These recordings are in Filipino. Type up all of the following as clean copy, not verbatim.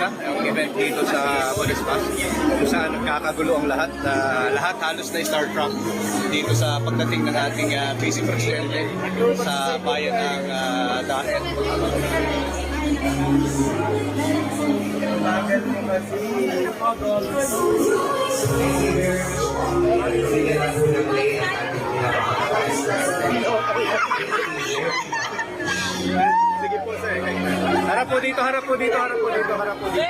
siya, ang event dito sa Onispas, kung saan nagkakagulo ang lahat. Lahat halos na Star Trek dito sa pagdating ng ating Vice Presidente sa bayan ng Dahel. Sige po, sir. Harap po dito, harap po dito, harap po dito, harap po dito.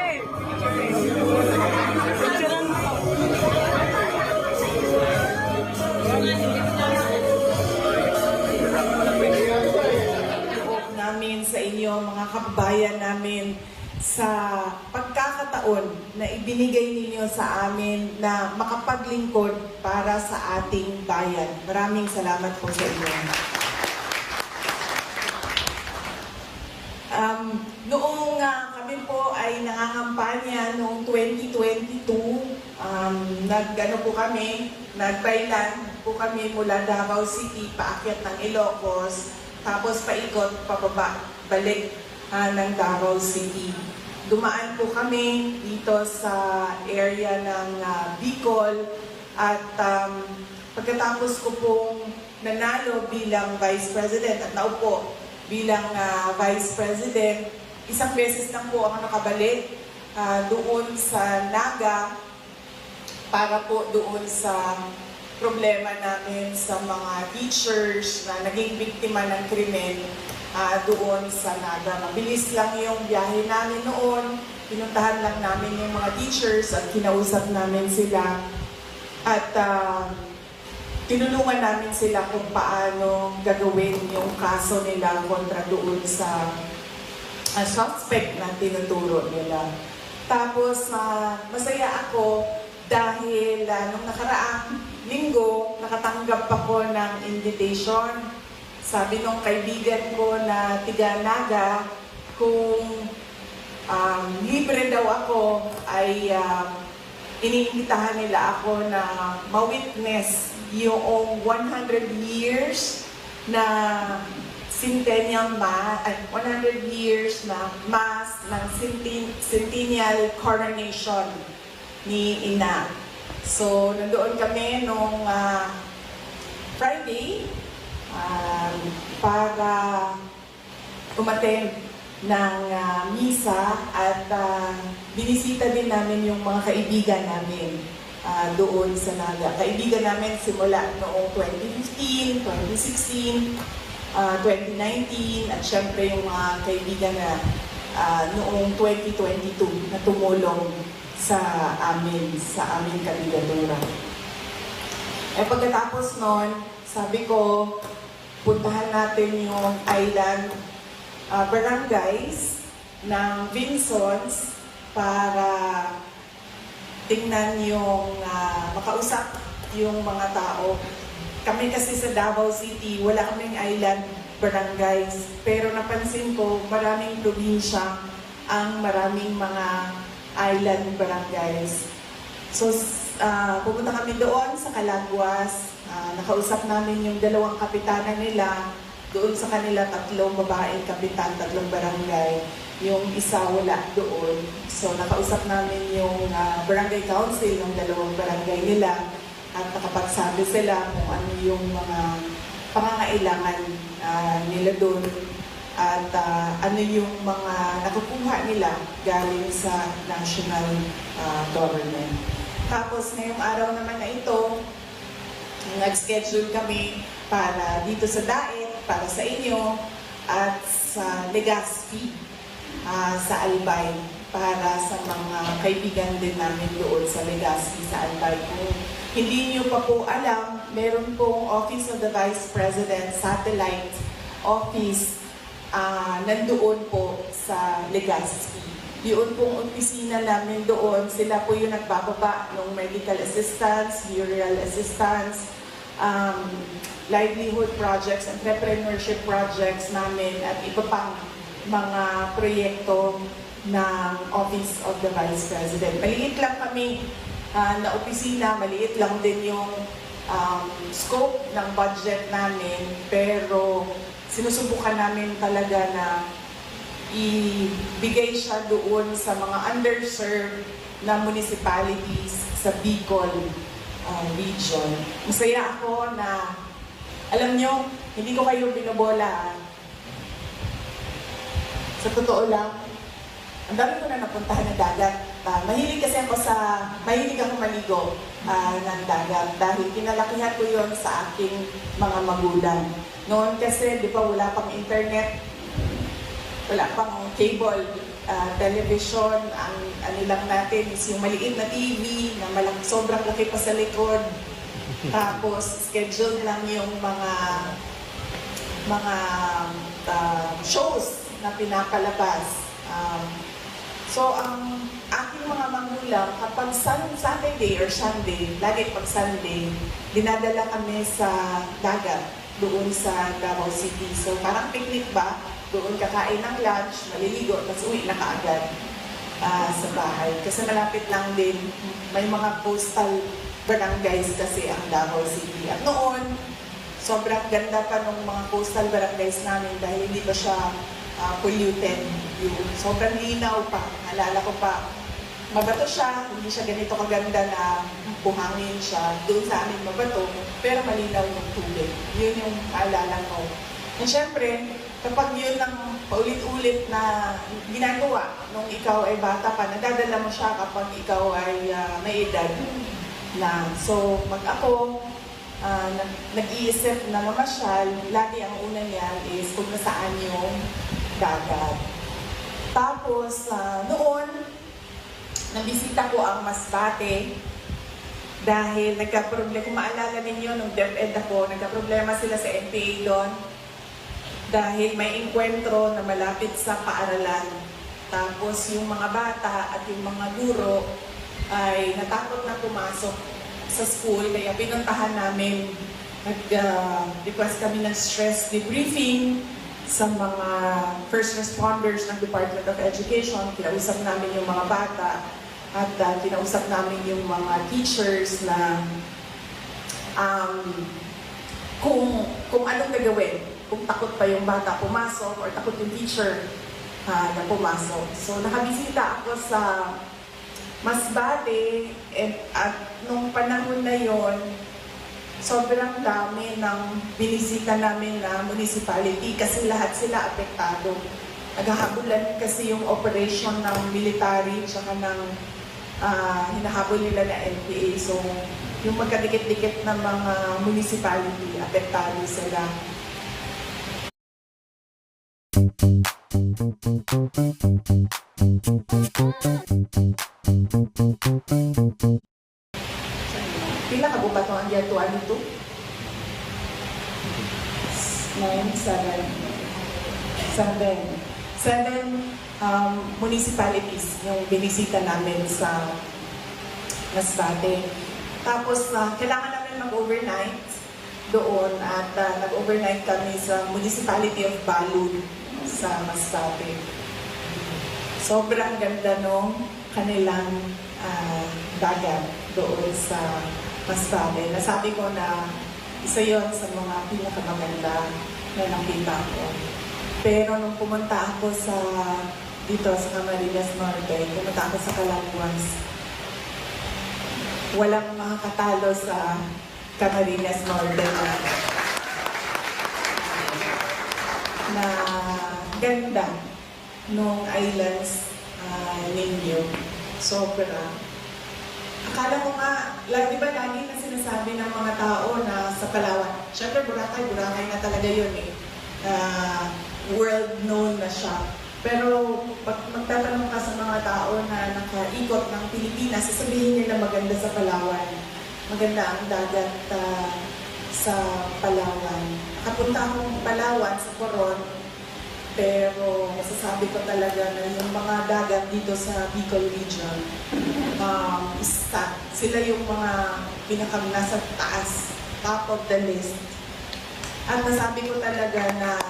Namin sa inyo, mga kababayan namin, sa pagkakataon na ibinigay ninyo sa amin na makapaglingkod para sa ating bayan. Maraming salamat po sa inyo. Noong kami po ay nangangampanya noong 2022, nagbaylan po kami mula Davao City, paakyat ng Ilocos, tapos paikot, pababa, balik ng Davao City. Dumaan po kami dito sa area ng Bicol at pagkatapos ko pong nanalo bilang Vice President at naupo bilang Vice President, isang beses lang po ako nakabalik doon sa Naga para po doon sa problema namin sa mga teachers na naging biktima ng krimen doon sa Naga. Mabilis lang yung biyahe namin noon. Pinuntahan lang namin yung mga teachers at kinausap namin sila. At tinulungan namin sila kung paano gagawin yung kaso nila kontra doon sa suspect na tinuturo nila. Tapos masaya ako dahil nung nakaraang linggo, nakatanggap ako ng invitation. Sabi nung kaibigan ko na tiga Naga, kung libre daw ako, ay iniimbitahan nila ako na ma-witness yung 100 years na centennial 100 years na mass ng centennial coronation ni Ina. So, nandoon kami nung Friday para umattend ng misa at binisita din namin yung mga kaibigan namin doon sa Naga. Kaibigan namin simula noong 2015, 2016, 2019 at syempre yung mga kaibigan na noong 2022 na tumulong sa aming kandidatura. Pagkatapos nun, sabi ko, puntahan natin yung island barangays ng Vinsons para tingnan yung makausap yung mga tao. Kami kasi sa Davao City, wala kaming island barangays. Pero napansin ko, maraming probinsya ang maraming mga island barangays. So, pupunta kami doon sa Calaguas. Nakausap namin yung dalawang kapitana nila. Doon sa kanila, 3 babaeng kapitan, 3 barangay. Yung isa wala doon. So, nakausap namin yung barangay council ng 2 barangay nila. At nakapagsabi sila kung ano yung mga pangangailangan nila doon. At ano yung mga nakukuha nila galing sa national government. Tapos ngayong araw naman na ito, nag-schedule kami para dito sa Daet, para sa inyo, at sa Legazpi, sa Albay, para sa mga kaibigan din namin doon sa Legazpi, sa Albay. Kung hindi nyo pa po alam, meron pong Office of the Vice President Satellite Office nandoon po sa Legazpi. Yun pong opisina namin doon, sila po yung nagbababa ng medical assistance, burial assistance, livelihood projects, entrepreneurship projects namin, at iba pang mga proyekto ng Office of the Vice President. Maliit lang kami na opisina, maliit lang din yung scope ng budget namin, pero sinusubukan namin talaga na ibigay siya doon sa mga underserved na municipalities sa Bicol region. Masaya ako na, alam nyo, hindi ko kayo binobola. Sa totoo lang, ang dami ko na napuntahan ng dagat. Mahilig ako maligo ng dagat dahil kinalakihan ko yon sa aking mga magulang. Noon kasi, di ba, wala pang internet, wala pang cable, television, ang ano lang natin is yung maliit na TV na sobrang laki pa sa likod. Tapos, schedule lang yung mga shows na pinapalabas. So, ang aking mga magulang, kapag Saturday or Sunday, lagi pag Sunday, dinadala kami sa dagat, doon sa Davao City. So, parang picnic ba? Doon kakain ng lunch, maliligo, tapos uwi na kaagad sa bahay. Kasi malapit lang din, may mga coastal barangays kasi ang Davao City. At noon, sobrang ganda pa ng mga coastal barangays namin dahil hindi pa siya polluted. Sobrang linaw pa. Naalala ko pa, mabato siya, hindi siya ganito kaganda na buhangin siya. Doon sa amin mabato, pero malinaw yung tubig. Yun yung maalala ko. And syempre, kapag yun ang paulit-ulit na ginagawa nung ikaw ay bata pa, nadadala mo siya kapag ikaw ay may edad na. So, ako, nag-iisip na mamasyal, lagi ang una niyan is kung nasaan yung dagat. Tapos, noon, nabisita ko ang Masbate dahil nagka-problema, kung maalala ninyo, nung DepEd ako, nagka-problema sila sa NPA doon dahil may enkwentro na malapit sa paaralan. Tapos yung mga bata at yung mga guro ay natakot na pumasok sa school, kaya pinuntahan namin, nag-request kami ng stress debriefing sa mga first responders ng Department of Education. Kinausap namin yung mga bata at kinausap namin yung mga teachers na kung anong gagawin, kung takot pa yung bata pumasok or takot yung teacher na pumasok. So nakabisita ako sa Masbate at nung panahon na yon, sobrang dami ng binisita namin na municipality kasi lahat sila apektado. Naghahabulan kasi yung operation ng military tsaka ng hinahabol nila na NPA. So, yung magkadikit-dikit na mga municipality, apektado sila. Pila ka bubat ang giyatuan nito? 9, 7 municipalities yung binisita namin sa Masbate. Tapos, kailangan namin mag-overnight doon at nag-overnight kami sa Municipality of Balud sa Masbate. Sobrang ganda nung kanilang dagat doon sa Masbate. Nasabi ko na isa yon sa mga pinakamaganda na nakita ko. Pero nung pumunta ako dito sa Camarines Norte, pumunta ako sa Calanguas, walang makakatalo sa Camarines Norte na ganda nung islands ninyo. Sobra. Akala ko nga, di ba lagi na sinasabi ng mga tao na sa Palawan, syempre Boracay na talaga yun eh. World known na siya. Pero pag magtatanong ka sa mga tao na nakaikot ng Pilipinas, sasabihin nila maganda sa Palawan. Maganda ang dagat sa Palawan. Nakapunta akong Palawan sa Coron, pero masasabi ko talaga na yung mga dagat dito sa Bicol region, sila yung mga nasa taas, top of the list. At nasabi ko talaga na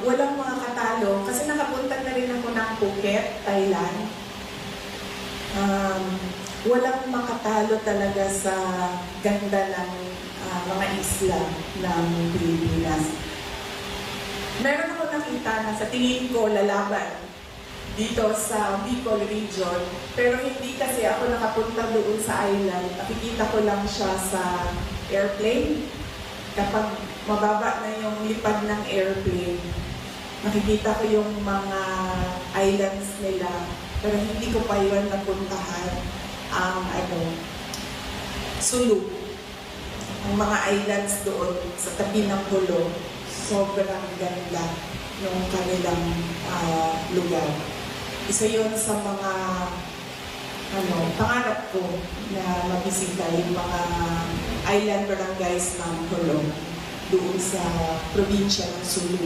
walang mga katalo kasi nakapunta na rin ako ng Phuket, Thailand. Walang makatalo talaga sa ganda ng mga isla ng Pilipinas. meron ako nakita na sa tingin ko lalaban dito sa Bicol region, pero hindi kasi ako nakapunta doon sa island. Nakikita ko lang siya sa airplane. Kapag mababa na yung lipad ng airplane, nakikita ko yung mga islands nila, pero hindi ko pa yun napuntahan ang Sulu. Ang mga islands doon sa tabi ng Hulo, sobrang ganda ng kanilang lugar. Isa yun sa mga pangarap ko na mabisita yung mga island barangays ng Hulo doon sa probinsya ng Sulu.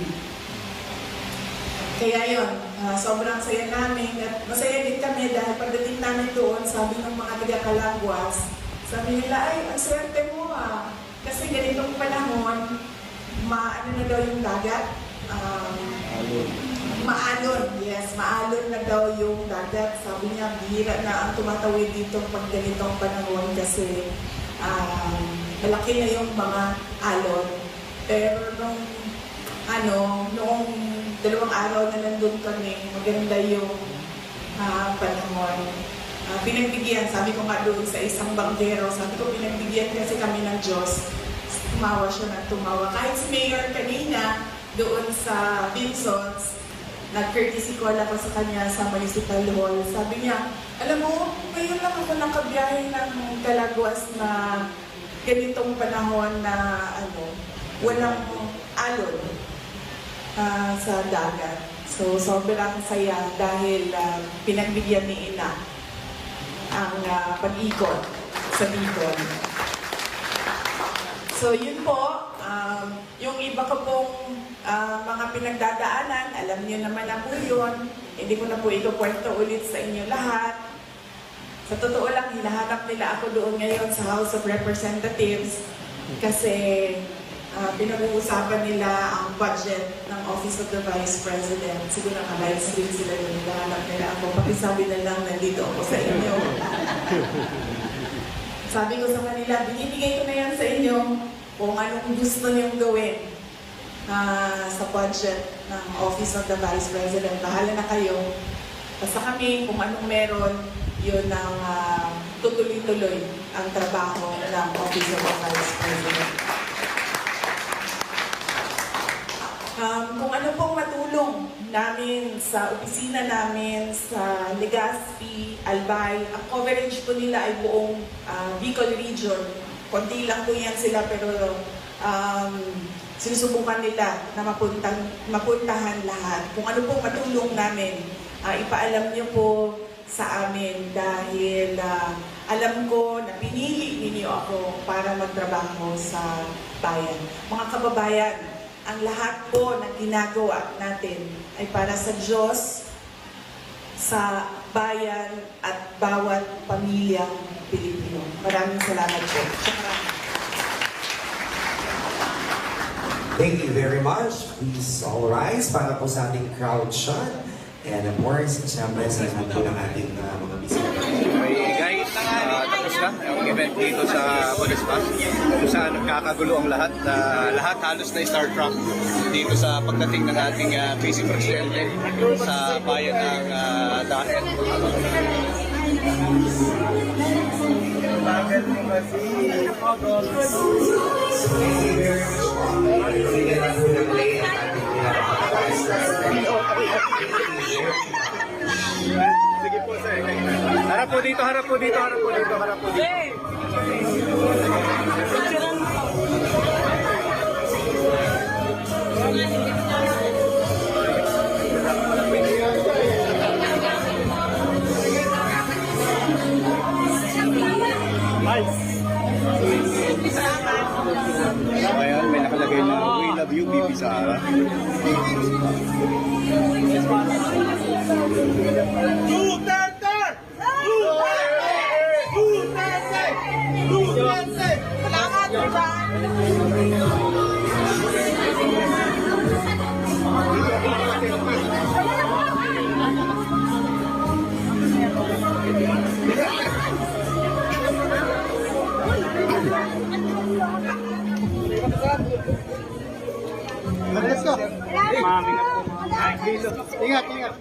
Kaya yun, sobrang saya namin at masaya din kami dahil pagdating namin doon, sabi ng mga taga-Calagwas, sabi nila, ay, ang swerte mo kasi ganitong panahon, maano na daw yung dagat? Maalon, yes, maalon na daw yung dagat. Sabi niya, bihira na ang tumatawid dito pag ganitong panahon kasi malaki na yung mga alon. Pero noong 2 araw na nandun kami, maganda yung panahon. Pinagbigyan, sabi ko nga doon sa isang banggero, sabi ko pinagbigyan kasi kami ng Diyos. Tumawa siya ng tumawa. Kahit si Mayor kanina, doon sa Vinsons, nag-courtesy call ako sa kanya sa Municipal Hall. Sabi niya, alam mo, ngayon lang ako nakabiyahe ng Calagwas na ganitong panahon na walang alon sa dagat. So, sobrang saya dahil pinagbigyan ni Ina ang pag-ikot sa Bicol. So, yun po, yung iba ko pong mga pinagdadaanan, alam niyo naman na po yun. Hindi ko na po ito kwento ulit sa inyo lahat. Sa totoo lang, hinahanap nila ako doon ngayon sa House of Representatives kasi pinag-uusapan nila ang budget ng Office of the Vice President. Siguro naka-live stream sila doon, hinahanap nila ako. Pakisabi na lang, nandito ako sa inyo. Sabi ko sa kanila, binibigay ko na yan sa inyo kung anong gusto niyong gawin sa budget ng Office of the Vice President. Bahala na kayo. Basta kami, kung anong meron, yun ang tutuloy-tuloy ang trabaho ng Office of the Vice President. Kung ano pong matulong namin sa opisina namin sa Legazpi, Albay, ang coverage po nila ay buong Bicol region. Konti lang po yan sila pero sinusubukan nila na mapuntahan lahat. Kung ano pong matulong namin, ipaalam niyo po sa amin dahil alam ko na pinili ninyo ako para magtrabaho sa bayan. Mga kababayan, ang lahat po ng ginagawa natin ay para sa Diyos, sa bayan at bawat pamilyang Pilipino. Maraming salamat po. Thank you very much. Please all rise para po sa ating crowd shot. And of course, siyempre sa po ng ating mga bisita. Okay guys, tapos na ang event dito sa Police-Bus kung saan nagkakagulo ang lahat. Lahat halos na Star Trek dito sa pagdating ng ating Vice Presidente sa bayan ng Daet. Sige po sir. Harap po dito, harap po dito, harap po dito, harap po dito. Ayan, may nakalagay na We Love You, BP Sara. Duterte! Duterte! Duterte! Duterte! Kailangan mo dyan! Let's go! Ingat, ingat.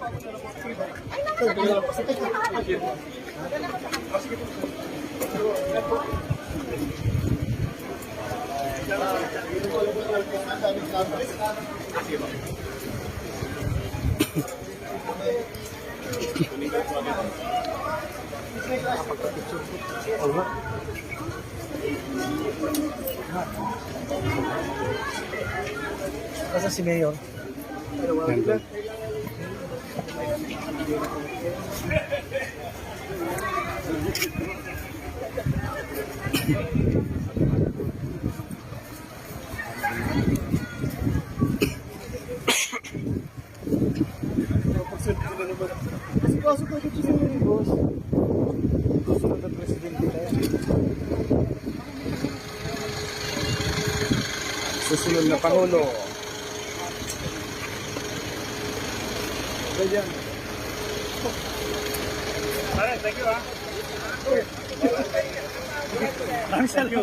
Asa si Mayor? Kasi kaso ko ito sa mga boss. Kasunod ang presidente tayo. Susunod na Pangulo. Ganyan. Thank you, ha.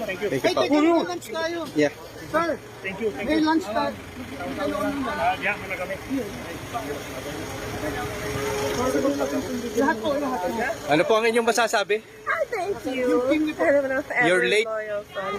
Thank you. Hey, take a lunch tayo. Yeah. Sir, thank you. May lunch tayo. Yeah, muna kami. Lahat po, lahat. Ano po ang inyong masasabi? Thank you. I don't know if You're ever late. loyal son.